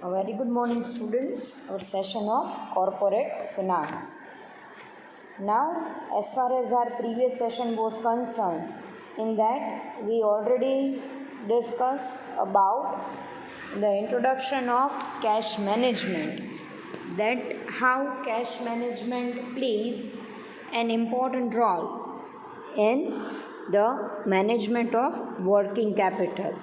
A very good morning, students. Our session of corporate finance. Now, as far as our previous session was concerned, in that we already discussed about the introduction of cash management, that how cash management plays an important role in the management of working capital.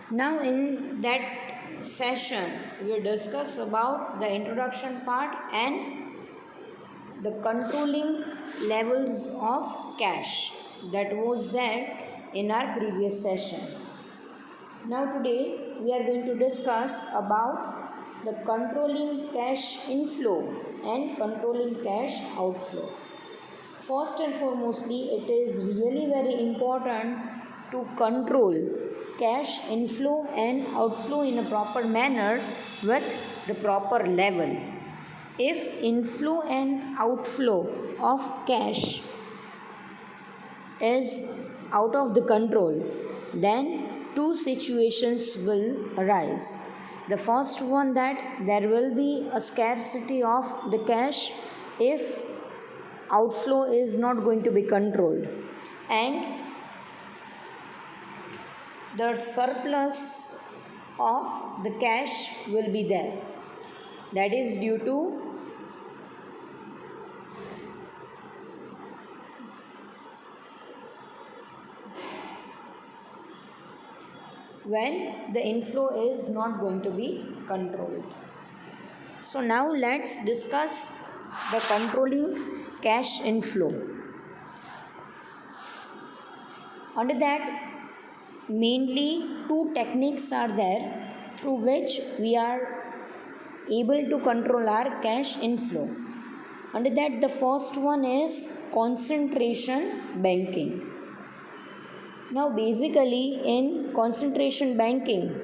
Now, in that session, we will discuss about the introduction part and the controlling levels of cash that was there in our previous session. Now, today we are going to discuss about the controlling cash inflow and controlling cash outflow. First and foremostly, it is really very important to control cash inflow and outflow in a proper manner with the proper level. If inflow and outflow of cash is out of the control, then two situations will arise. The first one, that there will be a scarcity of the cash if outflow is not going to be controlled, and the surplus of the cash will be there. That is due to when the inflow is not going to be controlled. So now let's discuss the controlling cash inflow. Under that, mainly two techniques are there through which we are able to control our cash inflow. Under that, the first one is concentration banking. Now, basically, in concentration banking,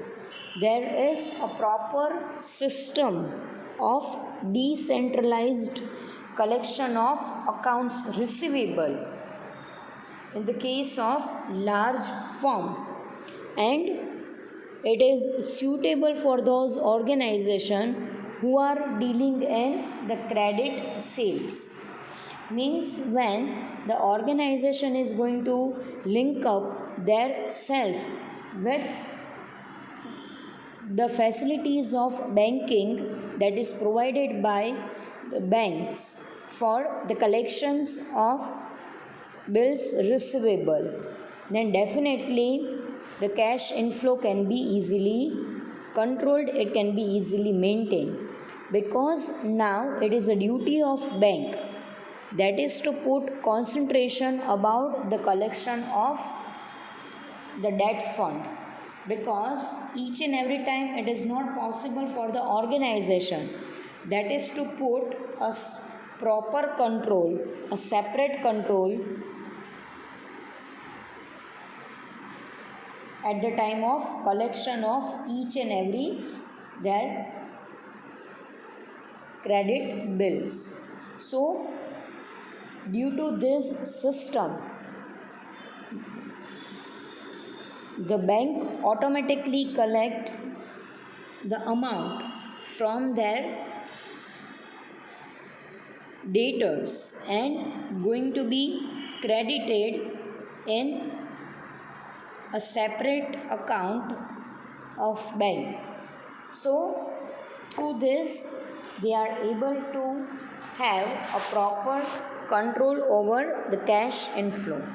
there is a proper system of decentralized collection of accounts receivable in the case of large firm, and it is suitable for those organizations who are dealing in the credit sales. Means when the organization is going to link up their self with the facilities of banking that is provided by the banks for the collections of bills receivable, then definitely the cash inflow can be easily controlled, it can be easily maintained, because now it is a duty of bank, that is to put concentration about the collection of the debt fund, because each and every time it is not possible for the organization, that is to put a proper control, a separate control at the time of collection of each and every their credit bills. So due to this system, the bank automatically collect the amount from their debtors and going to be credited in a separate account of bank. So through this they are able to have a proper control over the cash inflow.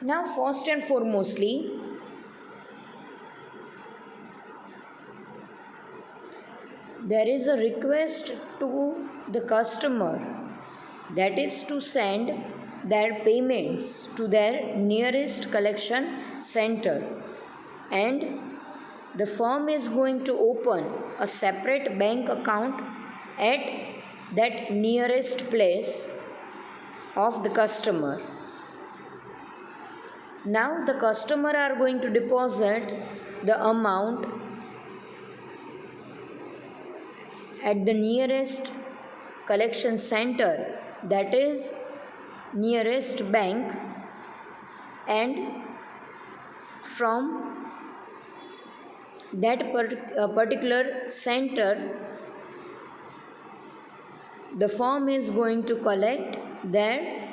Now, first and foremostly, there is a request to the customer, that is to send their payments to their nearest collection center, and the firm is going to open a separate bank account at that nearest place of the customer. Now the customer are going to deposit the amount at the nearest collection center, that is nearest bank, and from that particular center, the firm is going to collect their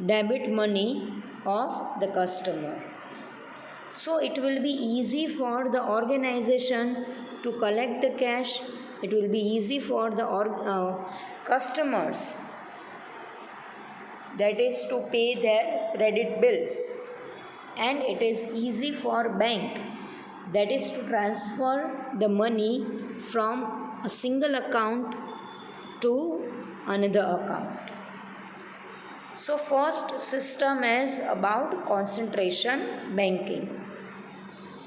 debit money of the customer. So it will be easy for the organization to collect the cash. It will be easy for the customers, that is to pay their credit bills, and it is easy for bank, that is to transfer the money from a single account to another account. So first system is about concentration banking.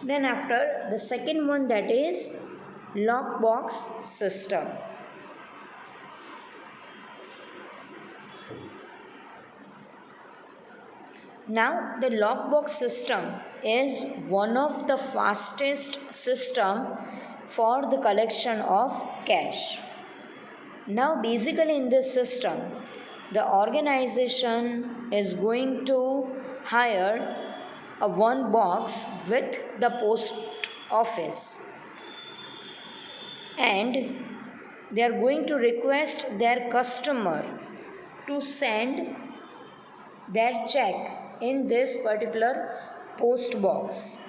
Then after, the second one, that is lockbox system. Now the lockbox system is one of the fastest system for the collection of cash. Now basically in this system, the organization is going to hire a one box with the post office, and they are going to request their customer to send their check in this particular post box.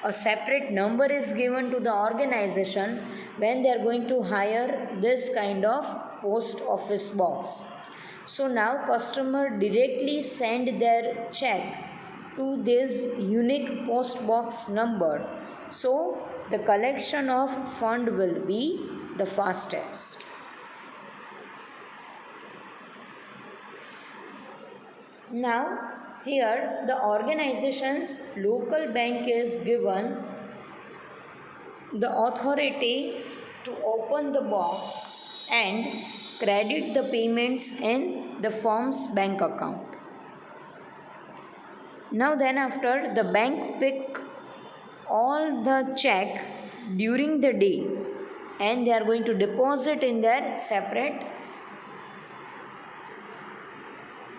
A separate number is given to the organization when they are going to hire this kind of post office box. So now customer directly send their check to this unique post box number. So the collection of fund will be the fastest. Now here the organization's local bank is given the authority to open the box and credit the payments in the firm's bank account. Now then after, the bank pick all the check during the day and they are going to deposit in their separate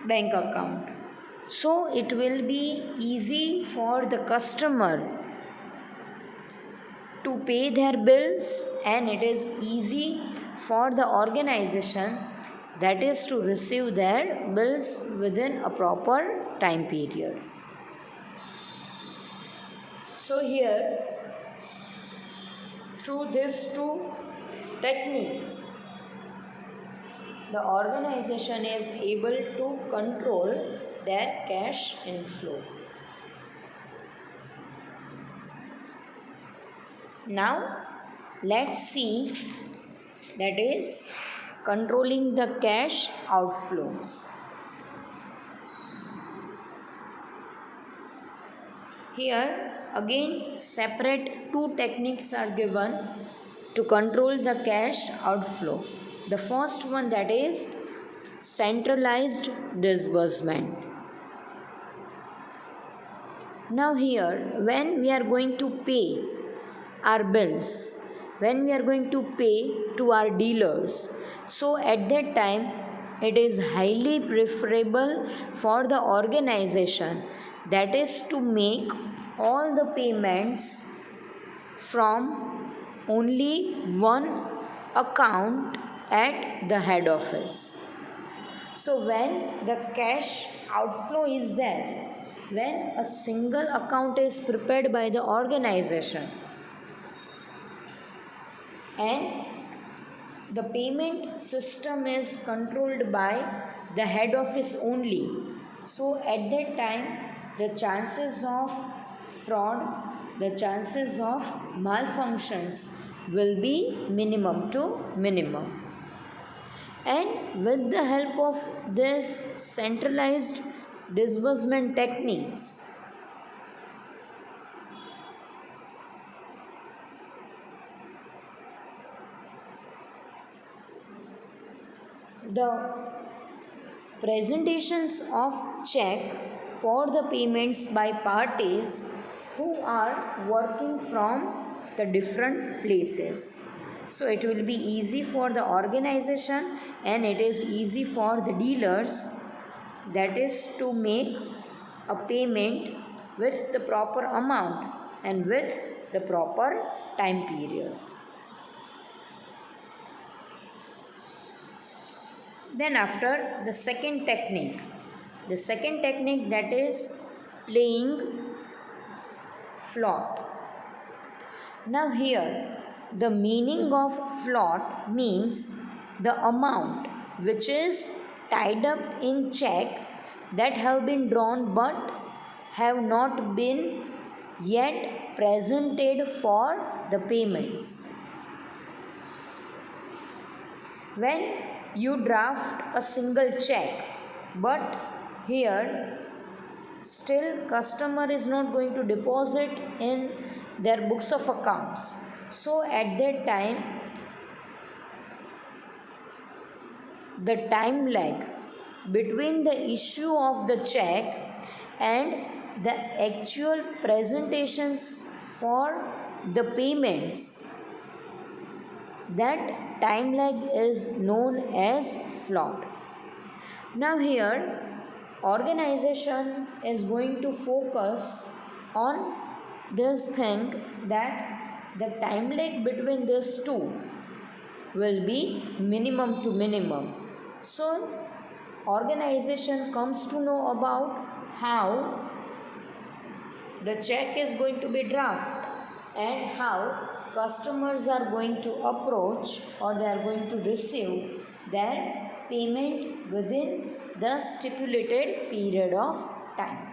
bank account. So it will be easy for the customer to pay their bills, and it is easy for the organization, that is to receive their bills within a proper time period. So here, through these two techniques, the organization is able to control their cash inflow. Now let's see, that is controlling the cash outflows. Here again separate two techniques are given to control the cash outflow. The first one, that is centralized disbursement. Now here, when we are going to pay our bills, when we are going to pay to our dealers, so at that time it is highly preferable for the organization, that is to make all the payments from only one account at the head office. So when the cash outflow is there, when a single account is prepared by the organization and the payment system is controlled by the head office only, so at that time the chances of fraud, the chances of malfunctions will be minimum to minimum. And with the help of this centralized disbursement techniques, the presentations of check for the payments by parties who are working from the different places. So it will be easy for the organization and it is easy for the dealers, that is to make a payment with the proper amount and with the proper time period. Then after the second technique that is playing float. Now here the meaning of float means the amount which is tied up in check that have been drawn but have not been yet presented for the payments. When you draft a single check but here still customer is not going to deposit in their books of accounts, so at that time the time lag between the issue of the check and the actual presentations for the payments, that time lag is known as float. Now here organization is going to focus on this thing that the time lag between these two will be minimum to minimum. So organization comes to know about how the check is going to be drafted and how customers are going to approach or they are going to receive their payment within the stipulated period of time.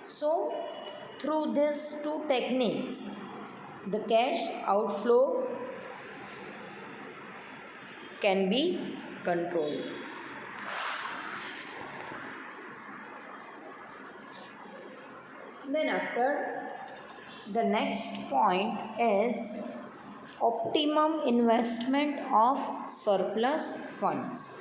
So through these two techniques the cash outflow can be controlled. Then after the next point is optimum investment of surplus funds.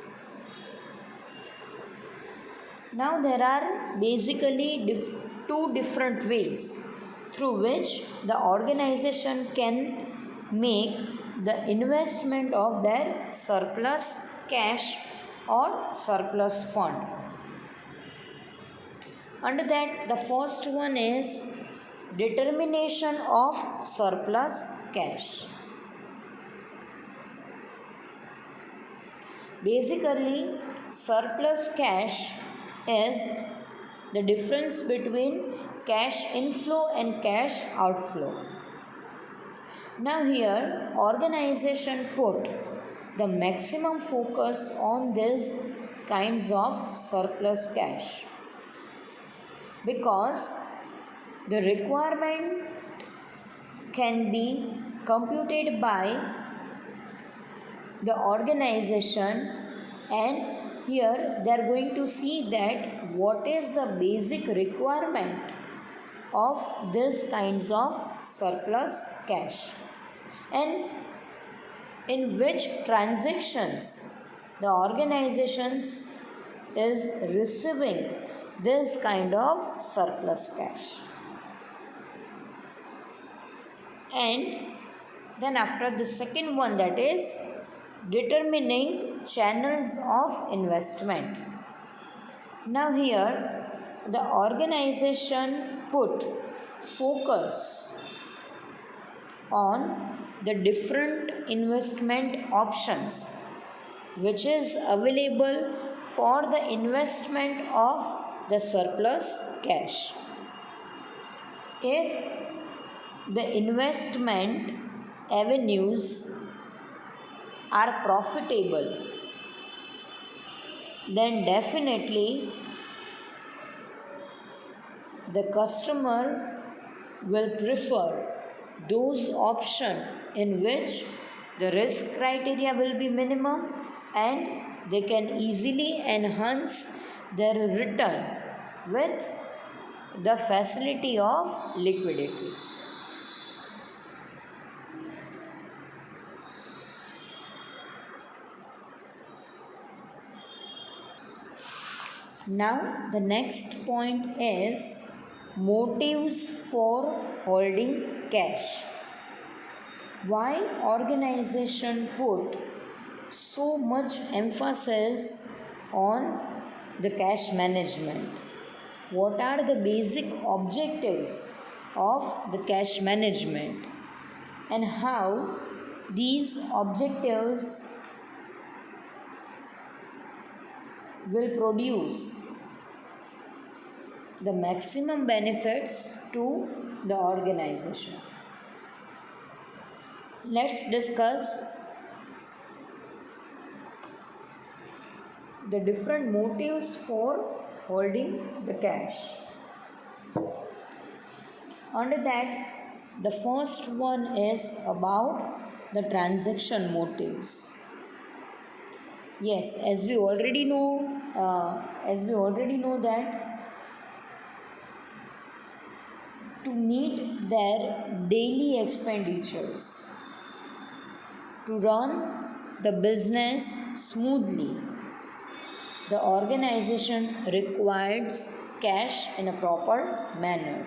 Now there are basically two different ways through which the organization can make the investment of their surplus cash or surplus fund. Under that, the first one is determination of surplus cash. Basically, surplus cash is the difference between cash inflow and cash outflow. Now here organization put the maximum focus on these kinds of surplus cash because the requirement can be computed by the organization, and here they are going to see that what is the basic requirement of these kinds of surplus cash and in which transactions the organizations is receiving this kind of surplus cash. And then after the second one, that is determining channels of investment. Now here the organization put focus on the different investment options which is available for the investment of the surplus cash. If the investment avenues are profitable, then definitely the customer will prefer those options in which the risk criteria will be minimum and they can easily enhance their return with the facility of liquidity. Now the next point is motives for holding cash. Why organization put so much emphasis on the cash management? what are the basic objectives of the cash management and how these objectives will produce the maximum benefits to the organization. Let's discuss the different motives for holding the cash. Under that, the first one is about the transaction motives. Yes, as we already know that to meet their daily expenditures, to run the business smoothly, the organization requires cash in a proper manner.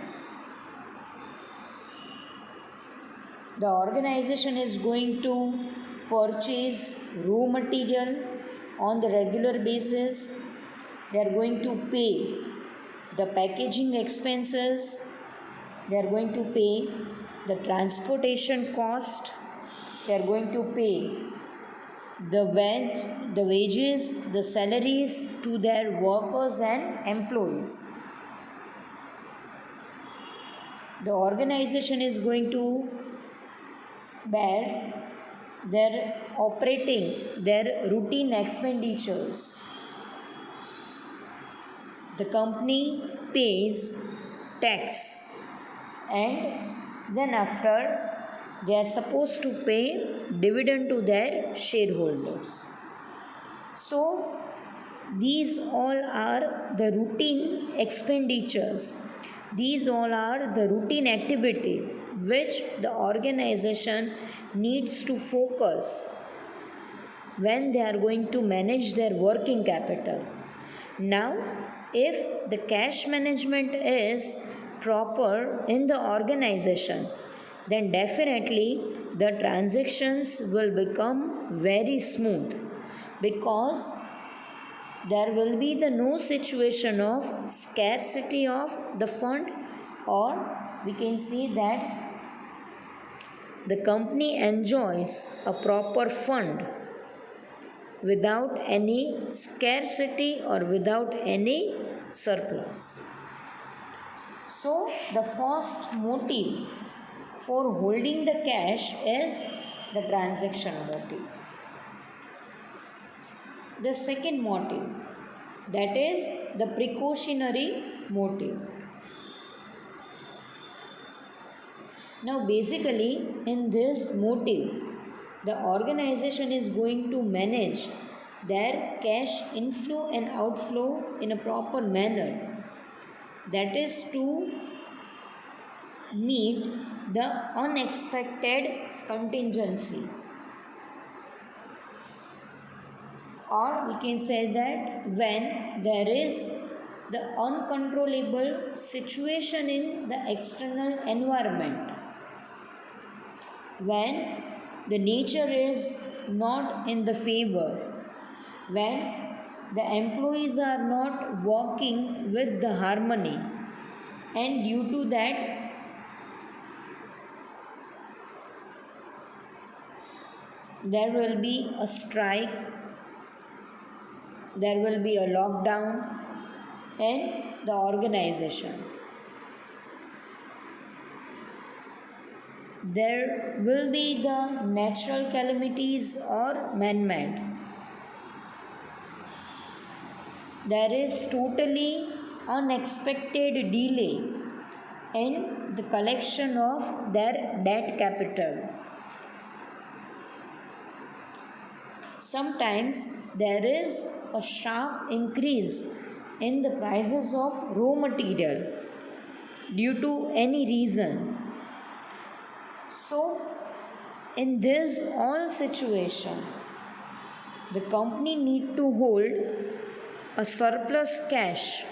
The organization is going to purchase raw material on the regular basis. They are going to pay the packaging expenses. They are going to pay the transportation cost. They are going to pay the wages, the salaries to their workers and employees. The organization is going to bear their routine expenditures. The company pays tax, and then after they are supposed to pay dividend to their shareholders. So these all are the routine expenditures. These all are the routine activity which the organization needs to focus when they are going to manage their working capital. Now, if the cash management is proper in the organization, then definitely the transactions will become very smooth, because there will be no situation of scarcity of the fund, or we can say that the company enjoys a proper fund without any scarcity or without any surplus. So, the first motive for holding the cash is the transaction motive. The second motive, that is the precautionary motive. Now, basically, in this motive, the organization is going to manage their cash inflow and outflow in a proper manner. That is to meet the unexpected contingency. Or we can say that when there is the uncontrollable situation in the external environment, when the nature is not in the favor, when the employees are not working with the harmony, and due to that there will be a strike, there will be a lockdown in the organization. There will be the natural calamities or man-made. There is totally unexpected delay in the collection of their debt capital. Sometimes there is a sharp increase in the prices of raw material due to any reason. So, in this all situation, the company need to hold a surplus cash,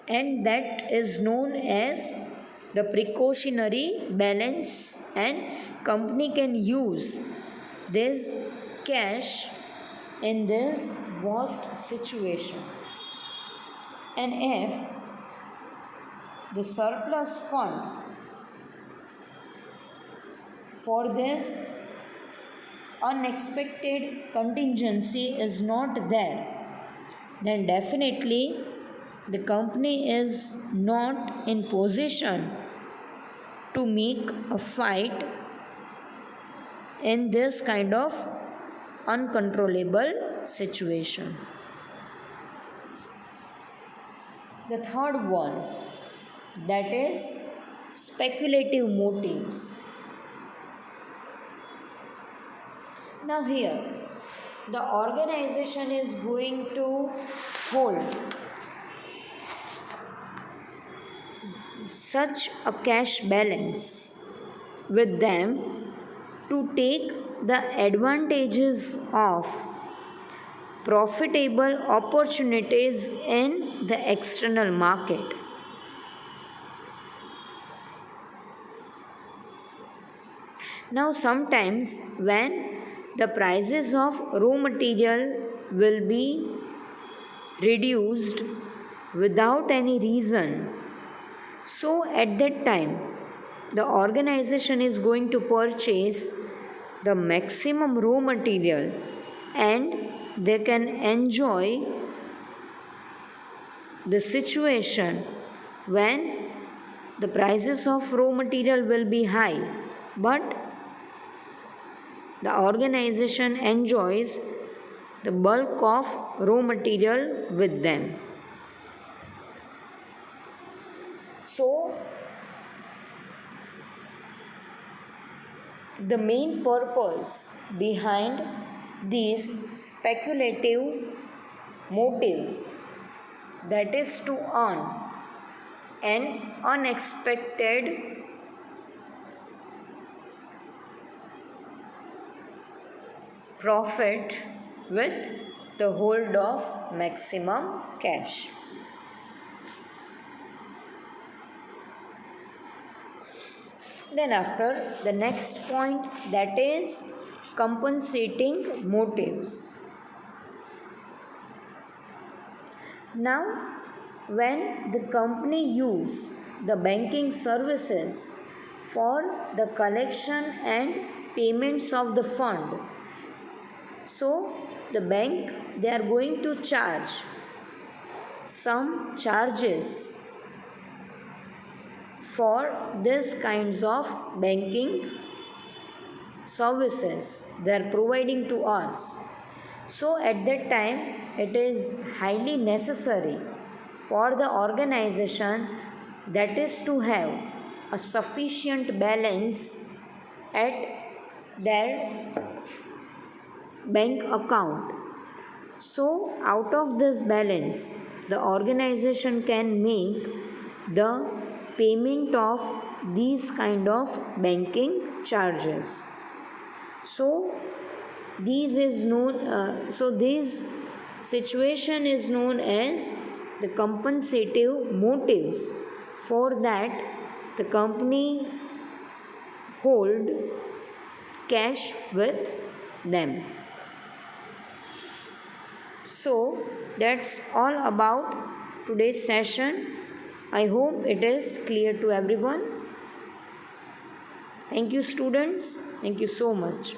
and that is known as the precautionary balance, and company can use this cash in this worst situation. And if the surplus fund for this unexpected contingency is not there, then definitely the company is not in position to make a fight in this kind of uncontrollable situation. The third one, that is speculative motives. Now here the organization is going to hold such a cash balance with them to take the advantages of profitable opportunities in the external market. Now sometimes when the prices of raw material will be reduced without any reason, so at that time the organization is going to purchase the maximum raw material and they can enjoy the situation when the prices of raw material will be high, but the organization enjoys the bulk of raw material with them. So, the main purpose behind these speculative motives, that is to earn an unexpected profit with the hold of maximum cash. Then after the next point, that is compensating motives. Now when the company use the banking services for the collection and payments of the fund, so the bank, they are going to charge some charges for this kinds of banking services they are providing to us. So at that time it is highly necessary for the organization, that is to have a sufficient balance at their bank account. So out of this balance the organization can make the payment of these kind of banking charges. So this situation is known as the compensative motives, for that the company hold cash with them. So that's all about today's session. I hope it is clear to everyone. Thank you, students. Thank you so much.